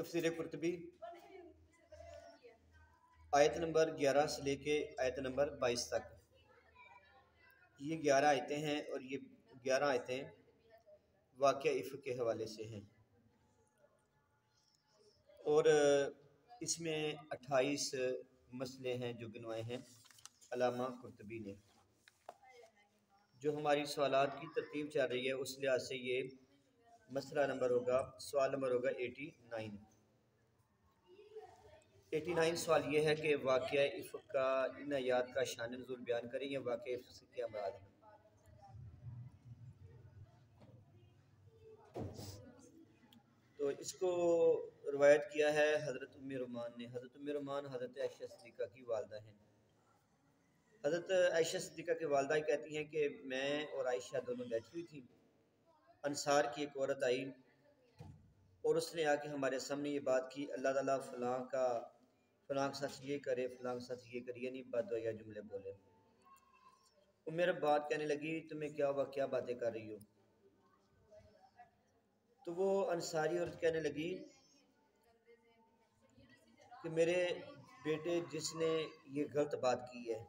تفسیر قرطبی آیت نمبر 11 سے لے کے آیت نمبر 22 تک، یہ 11 آیتیں ہیں اور یہ 11 آیتیں واقعہ افک کے حوالے سے ہیں، اور اس میں 28 مسئلے ہیں جو گنوائے ہیں علامہ قرطبی نے۔ جو ہماری سوالات کی ترتیب چل رہی ہے اس لحاظ سے یہ مسئلہ نمبر ہوگا، سوال نمبر ہوگا 89۔ 89 سوال یہ ہے کہ واقعہ افک کا ان آیات کا شان نزول بیان کریں، یا واقعہ افک سے کیا مراد ہے۔ تو اس کو روایت کیا ہے حضرت ام رومان نے۔ حضرت ام رومان حضرت عائشہ صدیقہ کی والدہ ہیں۔ حضرت عائشہ صدیقہ کی والدہ کہتی ہیں کہ میں اور عائشہ دونوں بیٹھی ہوئی تھیں، انصار کی ایک عورت آئی اور اس نے آ کے ہمارے سامنے یہ بات کی، اللہ تعالیٰ فلاں کے ساتھ یہ کرے، فلاں کے ساتھ یہ کرے، یعنی بد یا جملے بولے۔ وہ میرے بات کہنے لگی تمہیں کیا ہوا، کیا باتیں کر رہی ہو؟ تو وہ انصاری عورت کہنے لگی کہ میرے بیٹے جس نے یہ غلط بات کی ہے۔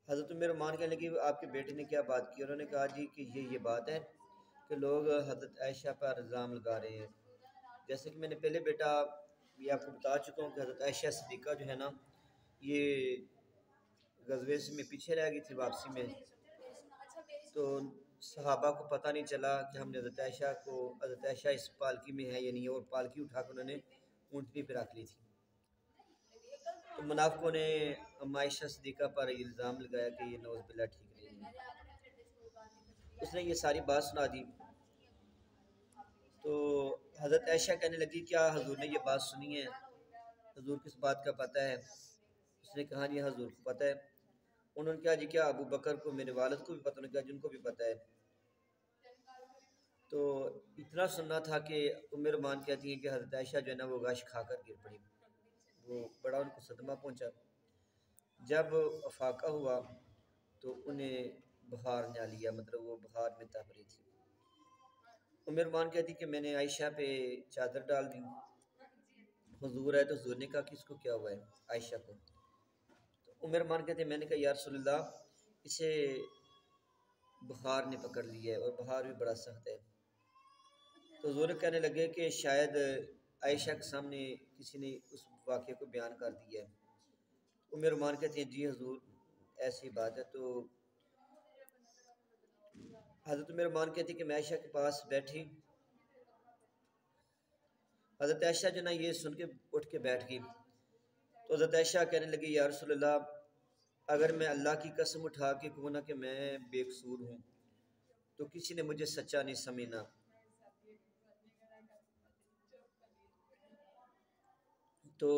حضرت عمر مان کہنے لگی آپ کے بیٹے نے کیا بات کی؟ انہوں نے کہا جی کہ یہ بات ہے کہ لوگ حضرت عائشہ پر الزام لگا رہے ہیں۔ جیسے کہ میں نے پہلے بیٹا یہ آپ کو بتا چکا ہوں کہ حضرت عائشہ صدیقہ جو ہے نا، یہ غزوے سے میں پیچھے رہ گئی تھی واپسی میں، تو صحابہ کو پتہ نہیں چلا کہ ہم نے حضرت عائشہ اس پالکی میں ہے یا نہیں، اور پالکی اٹھا کر انہوں نے اونٹنی پہ رکھ لی تھی۔ تو منافقوں نے عائشہ صدیقہ پر الزام لگایا کہ یہ نعوذ باللہ ٹھیک نہیں ہے۔ اس نے یہ ساری بات سنا دی تو حضرت عائشہ کہنے لگی کیا حضور نے یہ بات سنی ہے؟ حضور کس بات کا پتہ ہے؟ اس نے کہا جی حضور کو پتہ ہے۔ انہوں نے کہا جی کیا ابو بکر کو، میرے والد کو بھی پتہ؟ انہوں نے کہا جن کو بھی پتہ ہے۔ تو اتنا سننا تھا کہ ام رومان کہتی ہیں کہ حضرت عائشہ جو ہے نا وہ غش کھا کر گر پڑی، وہ بڑا ان کو صدمہ پہنچا۔ جب افاقہ ہوا تو انہیں بخار نہ لیا، مطلب وہ بخار میں تپ رہی تھی۔ ام رومان کہتی کہ میں نے عائشہ پہ چادر ڈال دی، حضور ہے تو حضور نے کہا کہ اس کو کیا ہوا ہے عائشہ کو؟ تو ام رومان کہتے میں نے کہا یا رسول اللہ اسے بخار نے پکڑ لیا ہے اور بخار بھی بڑا سخت ہے۔ تو حضور کہنے لگے کہ شاید عائشہ کے سامنے کسی نے اس واقعے کو بیان کر دیا ہے۔ ام رومان کہتے ہیں جی حضور ایسی بات ہے۔ تو حضرت ام رومان کہتی کہ میں عائشہ کے پاس بیٹھی، حضرت عائشہ جو نا یہ سن کے اٹھ کے بیٹھ گئی۔ تو حضرت عائشہ کہنے لگی یا رسول اللہ اگر میں اللہ کی قسم اٹھا کے کہوں نا کہ میں بے قصور ہوں تو کسی نے مجھے سچا نہیں سمجھنا، تو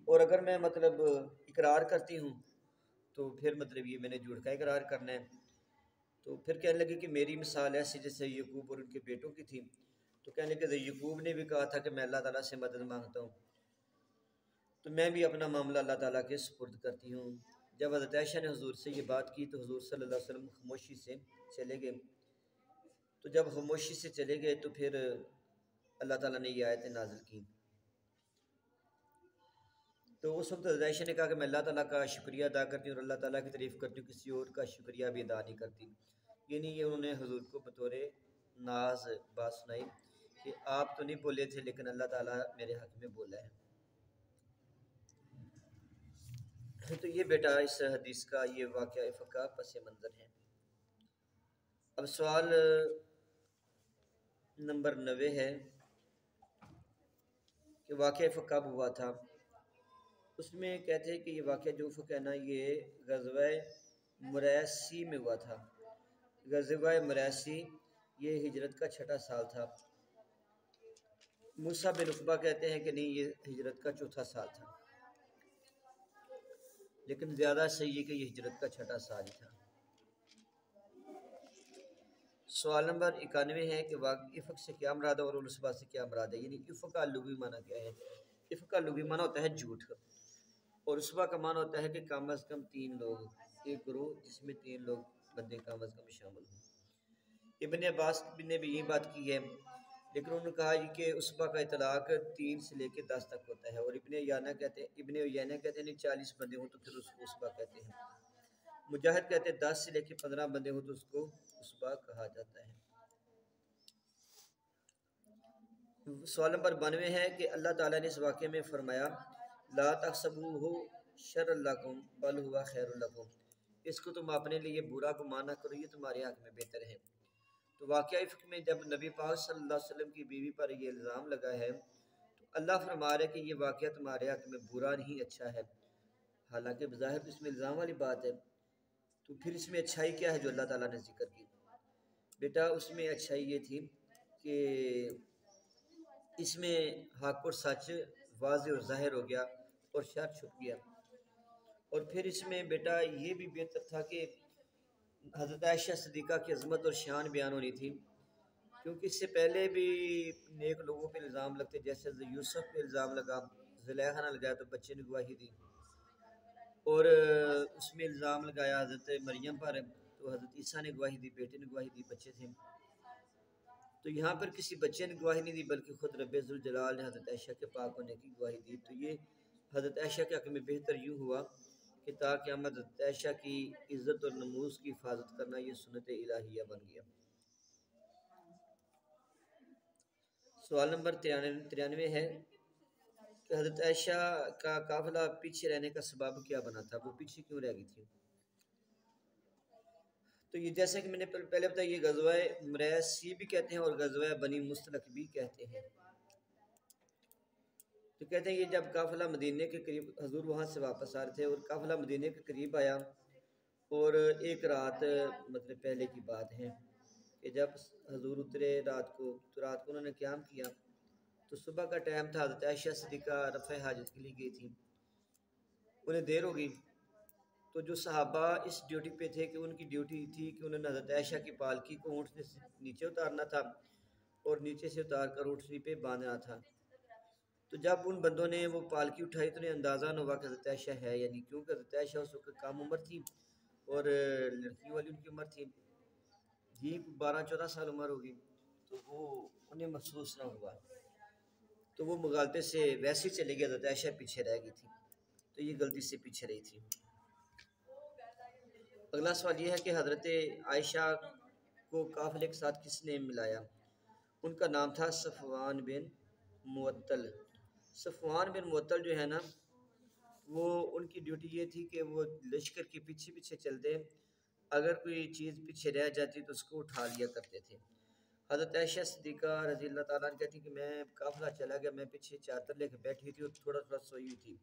اور اگر میں مطلب اقرار کرتی ہوں تو پھر مطلب یہ میں نے جھوٹ کا اقرار کرنا ہے۔ تو پھر کہنے لگے کہ میری مثال ایسی جیسے یعقوب اور ان کے بیٹوں کی تھی۔ تو کہنے لگے کہ یعقوب نے بھی کہا تھا کہ میں اللہ تعالیٰ سے مدد مانگتا ہوں، تو میں بھی اپنا معاملہ اللہ تعالیٰ کے سپرد کرتی ہوں۔ جب حضرت عائشہ نے حضور سے یہ بات کی تو حضور صلی اللہ علیہ وسلم خاموشی سے چلے گئے۔ تو جب خاموشی سے چلے گئے تو پھر اللہ تعالیٰ نے یہ آیتیں نازل کی۔ تو اس وقت حضرت عائشہ نے کہا کہ میں اللہ تعالیٰ کا شکریہ ادا کرتی ہوں اور اللہ تعالیٰ کی تعریف کرتی ہوں، کسی اور کا شکریہ بھی ادا نہیں کرتی۔ یعنی یہ انہوں نے حضور کو بطور ناز بات سنائی کہ آپ تو نہیں بولے تھے لیکن اللہ تعالیٰ میرے حق میں بولا ہے۔ تو یہ بیٹا اس حدیث کا یہ واقعہ افک کا پس منظر ہے۔ اب سوال نمبر 90 ہے کہ واقعہ افک کب ہوا تھا؟ اس میں کہتے ہیں کہ یہ واقعہ جو افک ہے نا یہ غزوہ مریسی میں ہوا تھا۔ غزوہ مریسی یہ ہجرت کا 6واں سال تھا۔ موسیٰ بن عقبہ کہتے ہیں کہ نہیں یہ ہجرت کا 4تھا سال تھا، لیکن زیادہ صحیح ہے کہ یہ ہجرت کا 6واں سال ہی تھا۔ سوال نمبر 91 ہے کہ واقعہ افک سے کیا مراد ہے اور الصبا سے کیا مراد ہے؟ یعنی افک کا لغوی معنی کیا ہے؟ افک کا لغوی معنی ہوتا ہے جھوٹ، اور الصبا کا معنی ہوتا ہے کہ کم از کم 3 لوگ، ایک گروہ جس میں 3 لوگ بندے کم از کم شامل ہوں۔ ابن عباس نے بھی یہی بات کی ہے، لیکن انہوں نے کہا یہ کہ عصبہ کا اطلاق 3 سے لے کے 10 تک ہوتا ہے، اور ابن عیینہ کہتے ہیں نہیں 40 بندے ہوں تو پھر اس کو عصبہ کہتے ہیں۔ مجاہد کہتے ہیں 10 سے لے کے 15 بندے ہوں تو اس کو عصبہ کہا جاتا ہے۔ سوال نمبر 92 ہے کہ اللہ تعالیٰ نے اس واقعے میں فرمایا لا تحسبوہ شر لکم بل ہوا خیر لکم، اس کو تم اپنے لیے برا گمان نہ کرو، یہ تمہارے حق میں بہتر ہے۔ تو واقعہ افق میں جب نبی پاک صلی اللہ علیہ وسلم کی بیوی پر یہ الزام لگا ہے تو اللہ فرما رہا ہے کہ یہ واقعہ تمہارے حق میں برا نہیں اچھا ہے، حالانکہ بظاہر تو اس میں الزام والی بات ہے، تو پھر اس میں اچھائی کیا ہے جو اللہ تعالیٰ نے ذکر کی؟ بیٹا اس میں اچھائی یہ تھی کہ اس میں حق اور سچ واضح اور ظاہر ہو گیا اور شر چھپ گیا، اور پھر اس میں بیٹا یہ بھی بہتر تھا کہ حضرت عائشہ صدیقہ کی عظمت اور شان بیان ہونی تھی، کیونکہ اس سے پہلے بھی نیک لوگوں پہ الزام لگتے، جیسے یوسف پہ الزام لگا، زلیخا نے لگایا تو بچے نے گواہی دی، اور اس میں الزام لگایا حضرت مریم پر تو حضرت عیسیٰ نے گواہی دی، بیٹے نے گواہی دی، بچے تھے۔ تو یہاں پر کسی بچے نے گواہی نہیں دی بلکہ خود رب ذوالجلال نے حضرت عائشہ کے پاک ہونے کی گواہی دی، تو یہ حضرت عائشہ کے حق میں بہتر یوں ہوا کہ تاکہ حضرت عائشہ کی عزت اور نموز کی حفاظت کرنا یہ سنت الہیہ بن گیا۔ سوال نمبر 93 ہے کہ حضرت عائشہ کا قافلہ پیچھے رہنے کا سبب کیا بنا تھا، وہ پیچھے کیوں رہ گئی تھی؟ تو یہ جیسے کہ میں نے پہلے بتایا یہ غزوہ مریسی بھی کہتے ہیں اور غزوہ بنی مستلق بھی کہتے ہیں۔ تو کہتے ہیں یہ جب قافلہ مدینے کے قریب، حضور وہاں سے واپس آ رہے تھے اور قافلہ مدینے کے قریب آیا، اور ایک رات مطلب پہلے کی بات ہے کہ جب حضور اترے رات کو، تو رات کو انہوں نے قیام کیا، تو صبح کا ٹائم تھا، حضرت عائشہ صدیقہ رفع حاجت کے لیے گئی تھی، انہیں دیر ہو گئی، تو جو صحابہ اس ڈیوٹی پہ تھے کہ ان کی ڈیوٹی تھی کہ انہوں نے حضرت عائشہ کی پالکی کو اونٹنی سے نیچے اتارنا تھا اور نیچے سے اتار کر اونٹنی پہ باندھنا تھا، تو جب ان بندوں نے وہ پالکی اٹھائی تو انہیں اندازہ نہ ہوا کہ حضرت عائشہ ہے یعنی، کیونکہ حضرت عائشہ اس وقت کم عمر تھی اور لڑکیوں والی ان کی عمر تھی جی 12-14 سال عمر ہوگی، تو وہ انہیں محسوس نہ ہوا، تو وہ مغالطے سے ویسے ہی چلے گئے، حضرت عائشہ پیچھے رہ گئی تھی، تو یہ غلطی سے پیچھے رہی تھی۔ اگلا سوال یہ ہے کہ حضرت عائشہ کو قافلے کے ساتھ کس نے ملایا؟ ان کا نام تھا صفوان بن معطل۔ صفوان بن معطل جو ہے نا، وہ ان کی ڈیوٹی یہ تھی کہ وہ لشکر کے پیچھے پیچھے چلتے، اگر کوئی چیز پیچھے رہ جاتی تو اس کو اٹھا لیا کرتے تھے۔ حضرت عائشہ صدیقہ رضی اللہ تعالیٰ عنہ کہتی کہ میں قافلہ چلا گیا، میں پیچھے چادر لے کے بیٹھی تھی اور تھوڑا تھوڑا سوئی ہوئی تھی،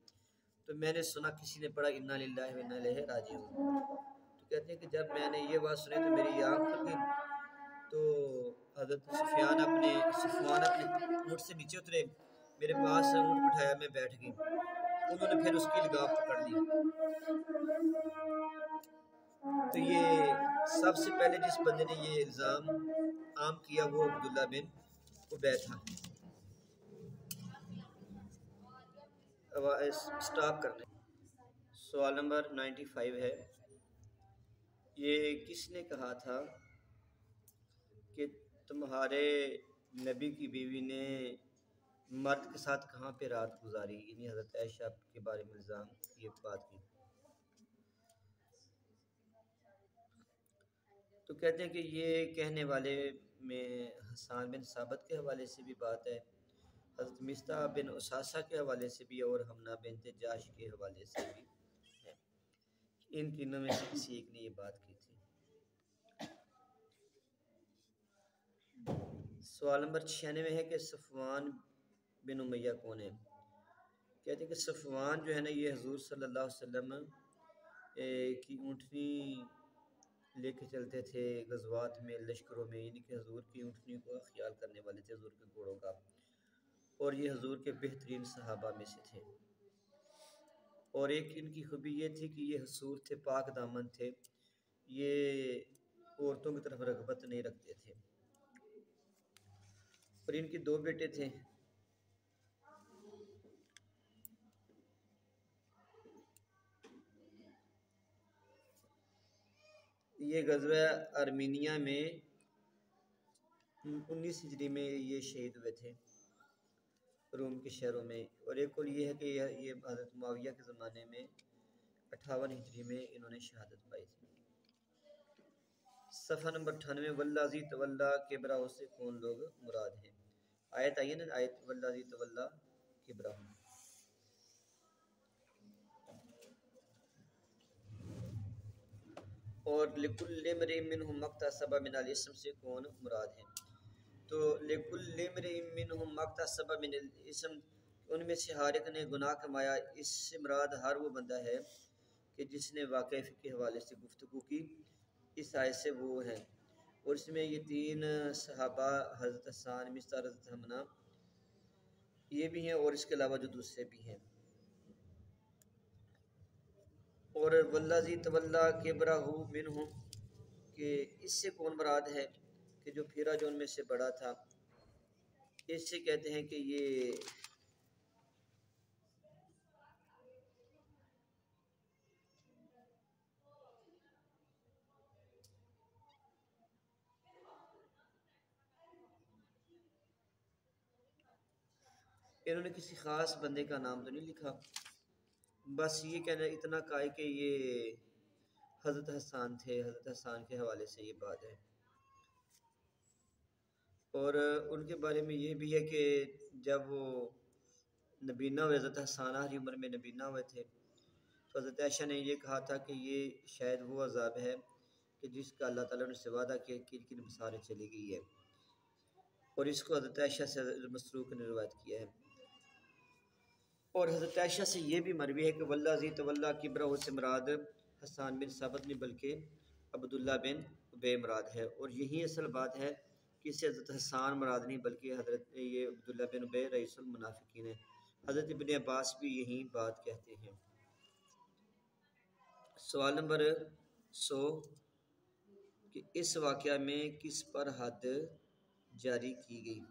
تو میں نے سنا کسی نے پڑھا انا للہ و انا الیہ راجعون، تو کہتے ہیں کہ جب میں نے یہ بات سنی تو میری آنکھ کھل گئی، تو حضرت صفوان اپنے اونٹ سے نیچے اترے، میرے پاس اونٹ بٹھایا، میں بیٹھ گئی، انہوں نے پھر اس کی لگام پکڑ لی۔ تو یہ سب سے پہلے جس بندے نے یہ الزام عام کیا وہ عبداللہ بن ابی تھا۔ سٹاپ کرنے۔ سوال نمبر 95 ہے، یہ کس نے کہا تھا کہ تمہارے نبی کی بیوی نے مرد کے ساتھ کہاں پہ رات گزاری، یعنی حضرت عائشہ کے بارے میں الزام یہ بات کی؟ تو کہتے ہیں کہ یہ کہنے والے میں حسان بن ثابت کے حوالے سے بھی بات ہے، حضرت مصطح بن اساسہ کے حوالے سے بھی، اور حمنہ بنت جاش کے حوالے سے بھی ہے، ان تینوں میں سے کسی ایک نے یہ بات کی تھی۔ سوال نمبر 96 ہے کہ صفوان بن امیہ کون ہے؟ کہتے ہیں کہ صفوان جو ہے نا یہ حضور صلی اللہ علیہ وسلم کی اونٹنی لے کے چلتے تھے غزوات میں، لشکروں میں، یعنی کہ حضور کی اونٹنی کو خیال کرنے والے تھے، حضور کے گھوڑوں کا، اور یہ حضور کے بہترین صحابہ میں سے تھے، اور ایک ان کی خوبی یہ تھی کہ یہ حصور تھے، پاک دامن تھے، یہ عورتوں کی طرف رغبت نہیں رکھتے تھے، اور ان کے 2 بیٹے تھے، یہ غزوہ ارمینیہ میں 19 ہجری میں یہ شہید ہوئے تھے روم کے شہروں میں، اور ایک قول یہ ہے کہ یہ حضرت معاویہ کے زمانے میں 58 ہجری میں انہوں نے شہادت پائی تھی۔ صفحہ نمبر 98، واللذی تولی کبرہ سے کون لوگ مراد ہیں؟ آیت آئی ہے نا، آیت واللذی تولی کبرہ۔ اور لکل امرئ منہم مکتسب من الاسم سے کون مراد ہے؟ تو لکل امرئ منہم مکتسب من الاسم، ان میں سے ہر ایک نے گناہ کمایا، اس سے مراد ہر وہ بندہ ہے کہ جس نے واقعہ فقہ کے حوالے سے گفتگو کی، اس آیت سے وہ ہیں۔ اور اس میں یہ 3 صحابہ حضرت حسان، مصعب، حضرت حمنہ یہ بھی ہیں، اور اس کے علاوہ جو دوسرے بھی ہیں۔ اور والذی تولی کبرہ منہم، کہ اس سے کون مراد ہے کہ جو پھرا جو ان میں سے بڑا تھا، اس سے کہتے ہیں کہ یہ انہوں نے کسی خاص بندے کا نام تو نہیں لکھا، بس یہ کہنا اتنا کہا ہے کہ یہ حضرت حسان تھے، حضرت حسان کے حوالے سے یہ بات ہے۔ اور ان کے بارے میں یہ بھی ہے کہ جب وہ نبینہ ہوئے، حضرت حسان آخری عمر میں نبینہ ہوئے تھے، تو حضرت عائشہ نے یہ کہا تھا کہ یہ شاید وہ عذاب ہے کہ جس کا اللہ تعالیٰ نے سے وعدہ کیا کن کن بسارے چلی گئی ہے، اور اس کو حضرت عائشہ سے مسروق نے روایت کیا ہے۔ اور حضرت عائشہ سے یہ بھی مروی ہے کہ واللذی تولی کبرہ سے مراد حسان بن ثابت نہیں بلکہ عبداللہ بن ابی مراد ہے، اور یہی اصل بات ہے کہ اس سے حضرت حسان مراد نہیں بلکہ حضرت یہ عبداللہ بن ابی رئیس المنافقین ہے۔ حضرت ابن عباس بھی یہی بات کہتے ہیں۔ سوال نمبر 100، کہ اس واقعہ میں کس پر حد جاری کی گئی؟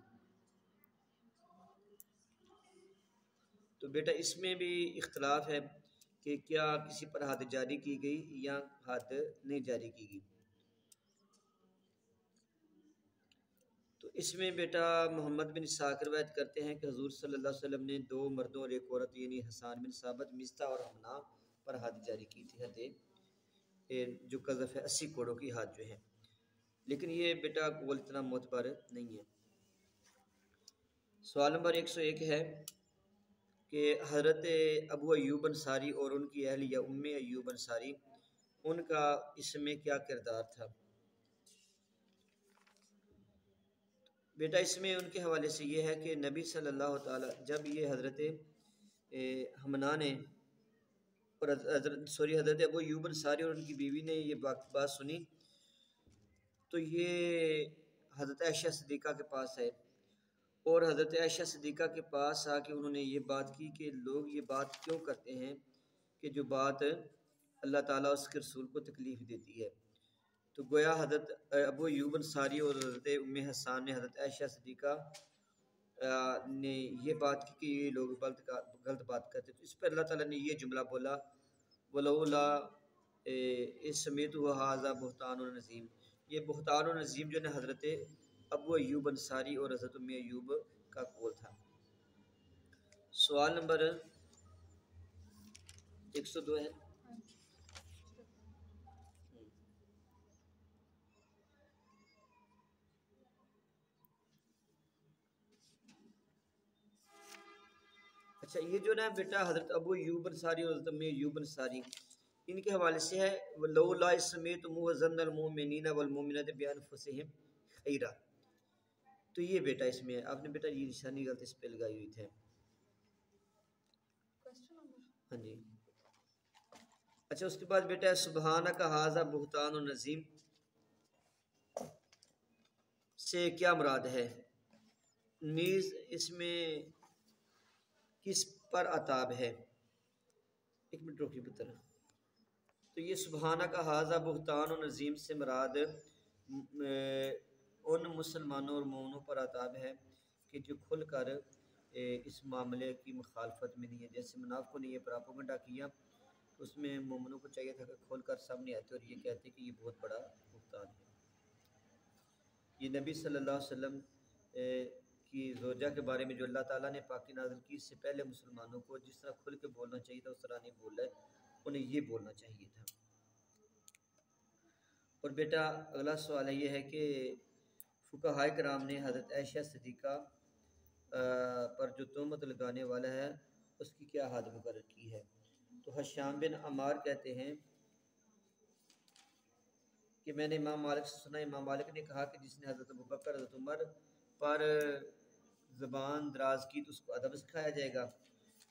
تو بیٹا اس میں بھی اختلاف ہے کہ کیا کسی پر حد جاری کی گئی یا حد نہیں جاری کی گئی۔ تو اس میں بیٹا محمد بن اسحاق روایت کرتے ہیں کہ حضور صلی اللہ علیہ وسلم نے 2 مردوں اور ایک عورت یعنی حسان بن ثابت، مصطح اور حمنہ پر حد جاری کی تھی، حد جو قذف ہے 80 کوڑوں کی حد جو ہے، لیکن یہ بیٹا قول اتنا معتبر نہیں ہے۔ سوال نمبر 101 ہے کہ حضرت ابو ایوب انصاری اور ان کی اہلیہ ام ایوب انصاری، ان کا اس میں کیا کردار تھا؟ بیٹا اس میں ان کے حوالے سے یہ ہے کہ نبی صلی اللہ تعالی جب یہ حضرت حمنہ نے اور حضرت ابو ایوب انصاری اور ان کی بیوی نے یہ بات سنی، تو یہ حضرت عائشہ صدیقہ کے پاس آئے، اور حضرت عائشہ صدیقہ کے پاس آ کے انہوں نے یہ بات کی کہ لوگ یہ بات کیوں کرتے ہیں کہ جو بات اللہ تعالیٰ اس کے رسول کو تکلیف دیتی ہے۔ تو گویا حضرت ابو ایوب انصاری اور حضرت ام حسان نے حضرت عائشہ صدیقہ نے یہ بات کی کہ یہ لوگ غلط بات کرتے، تو اس پر اللہ تعالیٰ نے یہ جملہ بولا ولولا سمیعتہ ھذا بہتان عظیم، یہ بہتان عظیم جو ہے حضرت ابو ایوب انصاری اور حضرت ام ایوب کا قول تھا۔ سوال نمبر 102 ہے۔ اچھا یہ جو نا بیٹا حضرت ابو ایوب انصاری اور حضرت ام ایوب انصاری ان کے حوالے سے ہے لولا سمیعتموہ ظن المؤمنین والمؤمنات بانفسہم خیرا، تو یہ بیٹا اس میں ہے، آپ نے بیٹا یہ نشانی غلط اس پہ لگائی ہوئی تھے۔ ہاں جی، اچھا اس کے بعد بیٹا سبحانک ھذا بہتان عظیم سے کیا مراد ہے؟ نیز اس میں کس پر عتاب ہے؟ ایک منٹ روکی پتر۔ تو یہ سبحانک ھذا بہتان عظیم سے مراد ان مسلمانوں اور مومنوں پر عتاب ہے کہ جو کھل کر اس معاملے کی مخالفت میں نہیں ہے، جیسے منافقوں نے یہ پراپیگنڈا کیا، اس میں مومنوں کو چاہیے تھا کہ کھول کر سامنے آتے اور یہ کہتے کہ یہ بہت بڑا بہتان ہے۔ یہ نبی صلی اللہ علیہ وسلم کی زوجہ کے بارے میں جو اللہ تعالیٰ نے پاکی نازل کی، اس سے پہلے مسلمانوں کو جس طرح کھل کے بولنا چاہیے تھا اس طرح نہیں بول رہے، انہیں یہ بولنا چاہیے تھا۔ اور بیٹا اگلا سوال یہ ہے کہ فقہائے کرام نے حضرت عائشہ صدیقہ پر جو تہمت لگانے والا ہے اس کی کیا حد مقرر کی ہے؟ تو حشام بن عمار کہتے ہیں کہ میں نے امام مالک سے سنا، امام مالک نے کہا کہ جس نے حضرت ابوبکر حضرت عمر پر زبان دراز کی تو اس کو ادب سکھایا جائے گا،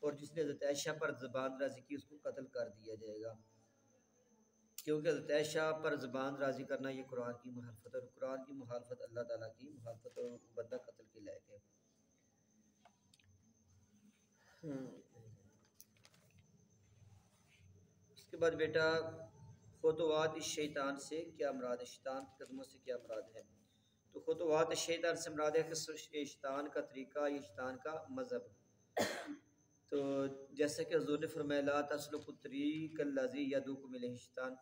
اور جس نے حضرت عائشہ پر زبان درازی کی اس کو قتل کر دیا جائے گا، کیونکہ حضرت عائشہ پر زبان درازی کرنا یہ قرآن کی مخالفت ہے، اور قرآن کی مخالفت اللہ تعالیٰ کی مخالفت، اور بندہ قتل کے لائق ہے۔ اس کے بعد بیٹا خطوات الشیطان سے کیا مراد ہے؟ شیطان کے قدموں سے کیا مراد ہے؟ تو خطوات الشیطان سے مراد ہے کہ شیطان کا طریقہ، یہ شیطان کا مذہب۔ تو جیسے کہ حضور نے فرمایا لا تسلکوا الطریق الذی یدعوکم الیہ الشیطان،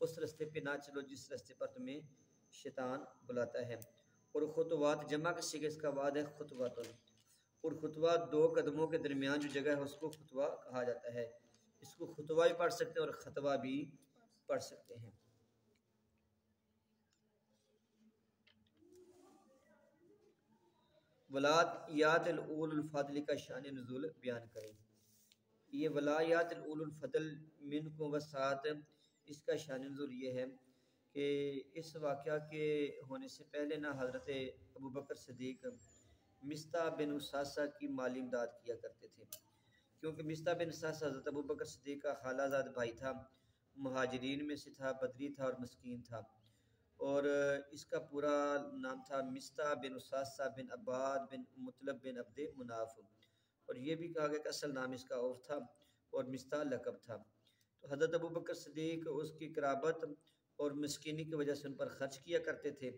اس راستے پہ نہ چلو جس راستے پر تمہیں شیطان بلاتا ہے۔ اور خطوات جمع کا صیغہ اس کا بعد ہے خطوات، اور خطوات دو قدموں کے درمیان جو جگہ ہے اس کو خطوہ کہا جاتا ہے۔ اس کو خطوہ بھی پڑھ سکتے ہیں اور خطوہ بھی پڑھ سکتے ہیں۔ ولایات الاول الفضل کا شان نزول بیان کریں۔ یہ ولایات الاول الفضل منکم وسعت، اس کا شان نزول یہ ہے کہ اس واقعہ کے ہونے سے پہلے نہ حضرت ابوبکر صدیق مصطح بن اساسہ کی مالی امداد کیا کرتے تھے، کیونکہ مصطح بن اساسہ حضرت ابوبکر صدیق کا خالہ زاد بھائی تھا، مہاجرین میں سے تھا، بدری تھا اور مسکین تھا، اور اس کا پورا نام تھا مصطح بن اساسہ بن عباد بن مطلب بن عبد مناف، اور یہ بھی کہا گیا کہ اصل نام اس کا عوف تھا اور مصطح لقب تھا۔ تو حضرت ابوبکر صدیق اس کی قرابت اور مسکینی کی وجہ سے ان پر خرچ کیا کرتے تھے۔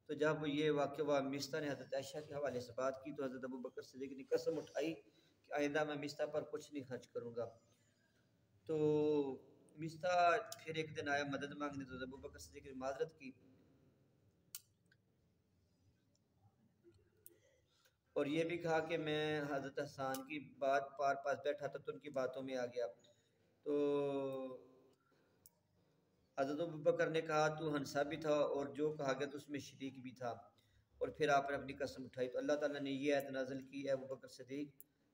تو جب یہ واقعہ ہوا، مصطح نے حضرت عائشہ کے حوالے سے بات کی تو حضرت ابوبکر صدیق نے قسم اٹھائی کہ آئندہ میں مصطح پر کچھ نہیں خرچ کروں گا۔ تو مصطح پھر ایک دن آیا مدد مانگنے، تو ابوبکر صدیق نے معذرت کی، اور یہ بھی کہا کہ میں حضرت حسان کی بات پار پاس بیٹھا تھا تو ان کی باتوں میں آ گیا۔ تو حضرت ابوبکر نے کہا تو ہنسا بھی تھا اور جو کہا گیا تو اس میں شریک بھی تھا، اور پھر آپ نے اپنی قسم اٹھائی تو اللہ تعالیٰ نے یہ آیت نازل کی، اے ابوبکر صدیق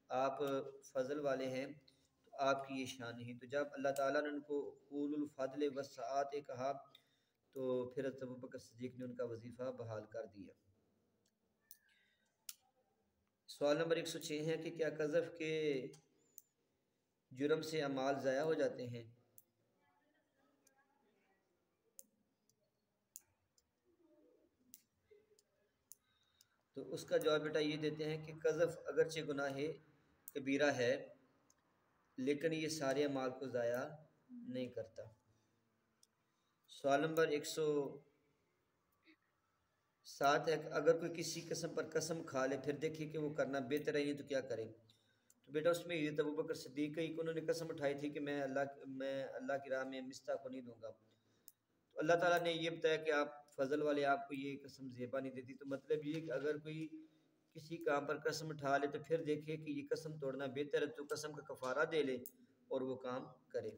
آپ فضل والے ہیں تو آپ کی یہ شان نہیں۔ تو جب اللہ تعالیٰ نے ان کو اولو الفضل والسعات کہا تو پھر حضرت ابوبکر صدیق نے ان کا وظیفہ بحال کر دیا۔ سوال نمبر 106 ہے کہ کیا قذف کے جرم سے اعمال ضائع ہو جاتے ہیں؟ تو اس کا جواب بیٹا یہ دیتے ہیں کہ قذف اگرچہ گناہ کبیرہ ہے لیکن یہ سارے اعمال کو ضائع نہیں کرتا۔ سوال نمبر 107 ہے کہ اگر کوئی کسی قسم پر قسم کھا لے پھر دیکھے کہ وہ کرنا بہتر ہے نہیں تو کیا کرے؟ تو بیٹا اس میں حضرت ابوبکر صدیق ہی انہوں نے قسم اٹھائی تھی کہ میں اللہ کی راہ میں مصطح کو نہیں دوں گا، تو اللہ تعالیٰ نے یہ بتایا کہ آپ فضل والے، آپ کو یہ قسم زیبا نہیں دیتی۔ تو مطلب یہ کہ اگر کوئی کسی کام پر قسم اٹھا لے تو پھر دیکھے کہ یہ قسم توڑنا بہتر ہے تو قسم کا کفارہ دے لے اور وہ کام کرے۔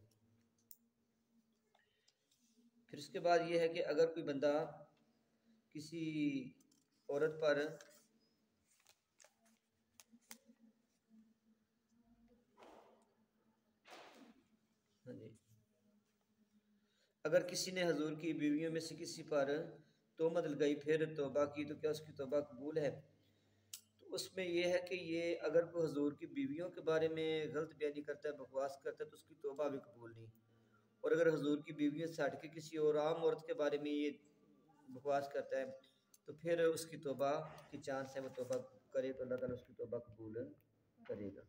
پھر اس کے بعد یہ ہے کہ اگر کوئی بندہ کسی عورت پر اگر کسی نے حضور کی بیویوں میں سے کسی پر تہمت لگائی پھر توبہ کی تو کیا اس کی توبہ قبول ہے؟ تو اس میں یہ ہے کہ یہ اگر کوئی حضور کی بیویوں کے بارے میں غلط بیانی کرتا ہے، بکواس کرتا ہے تو اس کی توبہ بھی قبول نہیں، اور اگر حضور کی بیویوں سے ہٹ کے کسی اور عام عورت کے بارے میں یہ بکواس کرتا ہے تو پھر اس کی توبہ کی چانس ہے وہ توبہ کرے تو اللہ تعالیٰ اس کی توبہ قبول کرے گا۔